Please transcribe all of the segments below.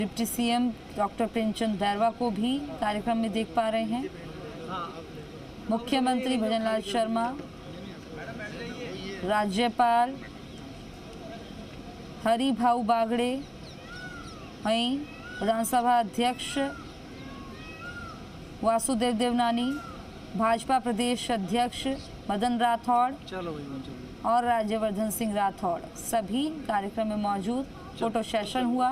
Deputy CM doctor Premchand Bairwa को भी कार्यक्रम में देख पा रहे हैं। मुख्यमंत्री भजनलाल शर्मा, राज्यपाल हरिभाऊ बागड़े, वहीं विधानसभा अध्यक्ष वासुदेव देवनानी, भाजपा प्रदेश अध्यक्ष मदन राठौड़ और राज्यवर्धन सिंह राठौड़ सभी कार्यक्रम में मौजूद। फोटो सेशन हुआ।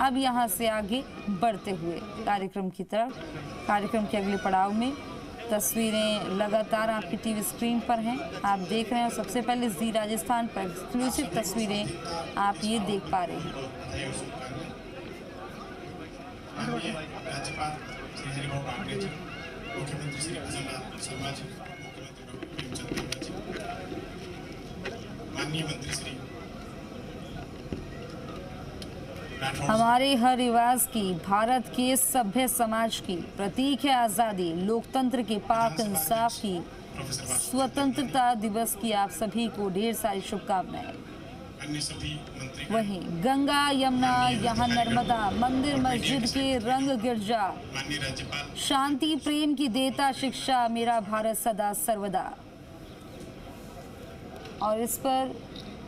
अब यहां से आगे बढ़ते हुए कार्यक्रम की तरफ, कार्यक्रम के अगले पड़ाव में तस्वीरें लगातार आपकी टीवी स्क्रीन पर हैं, आप देख रहे हैं। सबसे पहले जी राजस्थान पर एक्सक्लूसिव तस्वीरें आप ये देख पा रहे हैं। मुख्यमंत्री श्री भजनलाल शर्मा जी, मुख्यमंत्री डॉक्टर प्रेमचंद बैरवा जी, माननीय मंत्री श्री हमारे हर रिवाज की, भारत के सभ्य समाज की प्रतीक है आज़ादी, लोकतंत्र के पाक इंसाफ की, स्वतंत्रता दिवस की आप सभी को ढेर सारी शुभकामनाएं। वहीं गंगा यमुना यहाँ नर्मदा, मंदिर मस्जिद के रंग गिरजा, शांति प्रेम की देता शिक्षा, मेरा भारत सदा सर्वदा। और इस पर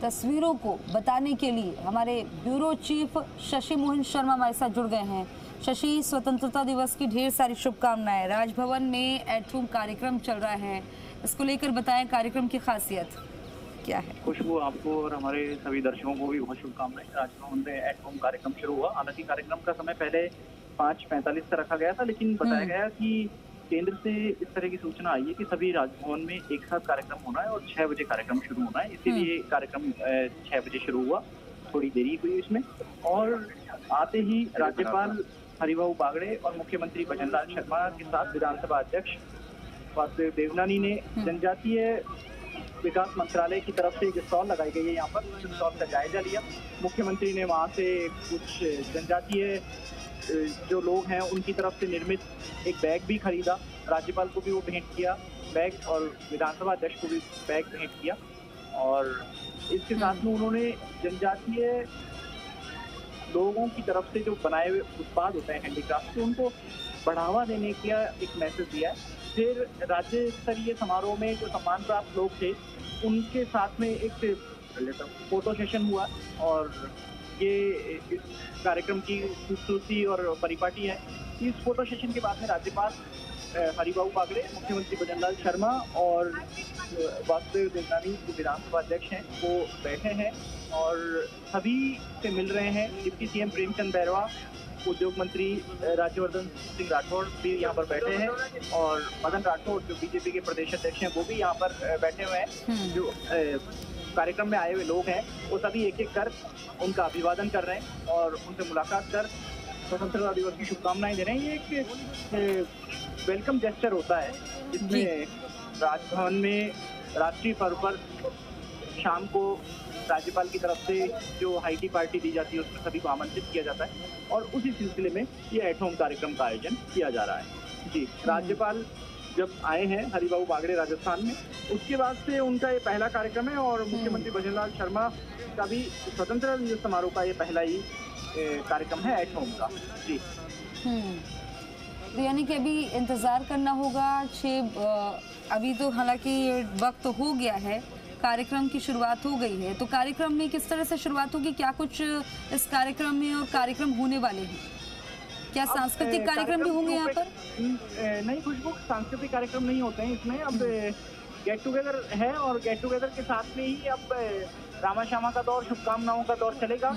तस्वीरों को बताने के लिए हमारे ब्यूरो चीफ शशि मोहन शर्मा हमारे साथ जुड़ गए हैं। शशि, स्वतंत्रता दिवस की ढेर सारी शुभकामनाएं। राजभवन में एट होम कार्यक्रम चल रहा है, इसको लेकर बताएं, कार्यक्रम की खासियत क्या है? खुशबू, आपको और हमारे सभी दर्शकों को भी बहुत शुभकामनाएं। राजभवन में एट होम कार्यक्रम शुरू हुआ। हालांकि कार्यक्रम का समय पहले 5:45 से रखा गया था, लेकिन बताया गया कि केंद्र से इस तरह की सूचना आई है कि सभी राजभवन में एक साथ कार्यक्रम होना है और 6 बजे कार्यक्रम शुरू होना है। इसीलिए कार्यक्रम 6 बजे शुरू हुआ, थोड़ी देरी हुई इसमें। और आते ही राज्यपाल हरिभाऊ बागड़े और मुख्यमंत्री भजनलाल शर्मा के साथ विधानसभा अध्यक्ष वासुदेव देवनानी ने जनजातीय विकास मंत्रालय की तरफ से एक स्टॉल लगाई गई है यहाँ पर, उस स्टॉल का जायजा लिया। मुख्यमंत्री ने वहाँ से कुछ जनजातीय जो लोग हैं उनकी तरफ से निर्मित एक बैग भी खरीदा, राज्यपाल को भी वो भेंट किया बैग, और विधानसभा अध्यक्ष को भी बैग भेंट किया। और इसके साथ में उन्होंने जनजातीय लोगों की तरफ से जो बनाए हुए उत्पाद होते हैं हैंडीक्राफ्ट के, उनको बढ़ावा देने का एक मैसेज दिया है। फिर राज्य स्तरीय समारोह में जो सम्मान प्राप्त लोग थे उनके साथ में एक फोटो सेशन हुआ। और ये इस कार्यक्रम की खूबसूरती और परिपाटी है। इस फोटो सेशन के बाद में राज्यपाल हरिभाऊ बागड़े, मुख्यमंत्री भजनलाल शर्मा और वासुदेव देवनानी जो विधानसभा अध्यक्ष हैं वो बैठे हैं और सभी से मिल रहे हैं। डिप्टी सीएम प्रेमचंद बैरवा, उद्योग मंत्री राज्यवर्धन सिंह राठौड़ भी यहाँ पर बैठे हैं, और मदन राठौड़ जो बीजेपी के प्रदेश अध्यक्ष हैं वो भी यहाँ पर बैठे हुए हैं। जो कार्यक्रम में आए हुए लोग हैं वो सभी एक एक कर उनका अभिवादन कर रहे हैं और उनसे मुलाकात कर स्वतंत्रता दिवस की शुभकामनाएं दे रहे हैं। ये एक वेलकम जेस्चर होता है जिसमें राजभवन में राष्ट्रीय पर्व पर शाम को राज्यपाल की तरफ से जो हाई टी पार्टी दी जाती है उसमें सभी को आमंत्रित किया जाता है, और उसी सिलसिले में ये एट होम कार्यक्रम का आयोजन किया जा रहा है। जी, राज्यपाल जब आए हैं हरिभाऊ बागड़े राजस्थान में, उसके बाद से उनका ये पहला कार्यक्रम है। और मुख्यमंत्री भजनलाल शर्मा का भी स्वतंत्रता दिवस समारोह का ये पहला ही कार्यक्रम है एट होम का। जी, यानी कि अभी इंतजार करना होगा। अभी तो हालांकि वक्त हो गया है, कार्यक्रम की शुरुआत हो गई है, तो कार्यक्रम में किस तरह से शुरुआत होगी? क्या कुछ इस कार्यक्रम में और कार्यक्रम होने वाले हैं? क्या सांस्कृतिक कार्यक्रम भी होंगे यहाँ पर? नहीं खुशबू, सांस्कृतिक कार्यक्रम नहीं होते हैं इसमें। अब गेट टुगेदर है और गेट टुगेदर के साथ में ही अब रामा श्यामा का दौर, शुभकामनाओं का दौर चलेगा।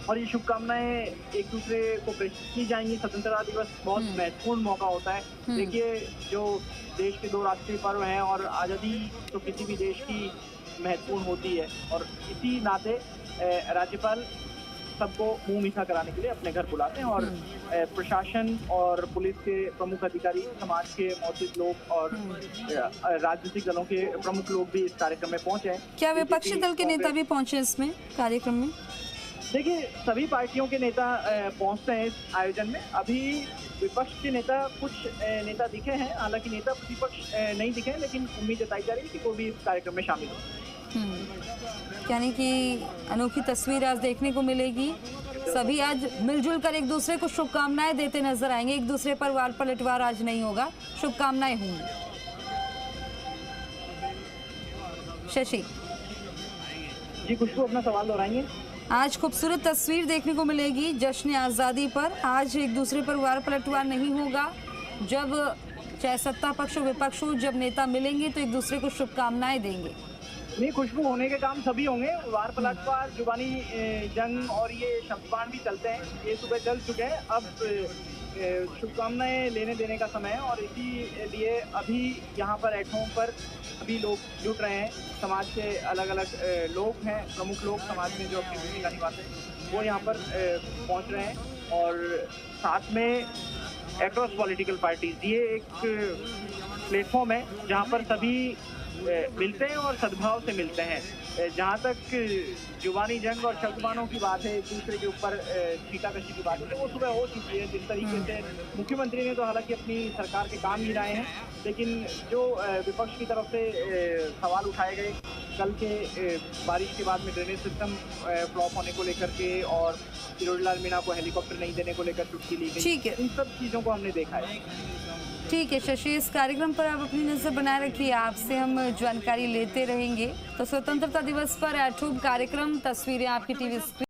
और ये शुभकामनाएं एक दूसरे को प्रेषित की जाएंगी। स्वतंत्रता दिवस बहुत महत्वपूर्ण मौका होता है। देखिए, जो देश के 2 राष्ट्रीय पर्व हैं और आज़ादी तो किसी भी देश की महत्वपूर्ण होती है, और इसी नाते राज्यपाल सबको मुंह मीठा कराने के लिए अपने घर बुलाते हैं। और प्रशासन और पुलिस के प्रमुख अधिकारी, समाज के मौजूद लोग और राजनीतिक दलों के प्रमुख लोग भी इस कार्यक्रम में पहुंचे हैं। क्या विपक्षी दल के नेता भी पहुंचे इसमें कार्यक्रम में? देखिए, सभी पार्टियों के नेता पहुंचते हैं इस आयोजन में। अभी विपक्ष के नेता, कुछ नेता दिखे हैं, हालांकि नेता प्रतिपक्ष नहीं दिखे हैं, लेकिन उम्मीद जताई जा रही है कि वो भी इस कार्यक्रम में शामिल हो। यानी कि अनोखी तस्वीर आज देखने को मिलेगी। सभी आज मिलजुल कर एक दूसरे को शुभकामनाएं देते नजर आएंगे। एक दूसरे पर वार पलटवार आज नहीं होगा, शुभकामनाएं होंगी। शशि जी, खुशबू अपना सवाल दोहराएंगे। आज खूबसूरत तस्वीर देखने को मिलेगी जश्न आज़ादी पर। आज एक दूसरे पर वार पलटवार नहीं होगा। जब चाहे सत्ता पक्ष हो विपक्ष हो, जब नेता मिलेंगे तो एक दूसरे को शुभकामनाएं देंगे। नहीं, खुशबू होने के काम सभी होंगे। वार पलटवार, जुबानी जंग और ये शब्दबाण भी चलते हैं, ये सुबह चल चुके हैं। अब शुभकामनाएं लेने देने का समय है और इसीलिए अभी यहाँ पर एट होम पर सभी लोग जुट रहे हैं। समाज के अलग अलग लोग हैं, प्रमुख लोग समाज में जो अपनी भूमिका निभाते हैं वो यहाँ पर पहुँच रहे हैं। और साथ में एक्रॉस पॉलिटिकल पार्टीज, ये एक प्लेटफॉर्म है जहाँ पर सभी मिलते हैं और सद्भाव से मिलते हैं। जहाँ तक जुबानी जंग और शब्दबाणों की बात है, एक दूसरे के ऊपर छींटाकशी की बात है, तो वो सुबह हो चुकी है। जिस तरीके से मुख्यमंत्री ने तो हालांकि अपनी सरकार के काम गिनाए हैं, लेकिन जो विपक्ष की तरफ से सवाल उठाए गए कल के बारिश के बाद में ड्रेनेज सिस्टम फ्लॉप होने को लेकर के और किरोड़ीलाल मीणा को हेलीकॉप्टर नहीं देने को लेकर चुटकी ली गई, ठीक है, इन सब चीज़ों को हमने देखा है। ठीक है शशि, इस कार्यक्रम पर आप अपनी नजर बनाए रखिए, आपसे हम जानकारी लेते रहेंगे। तो स्वतंत्रता दिवस पर एट होम कार्यक्रम, तस्वीरें आपकी टीवी स्क्रीन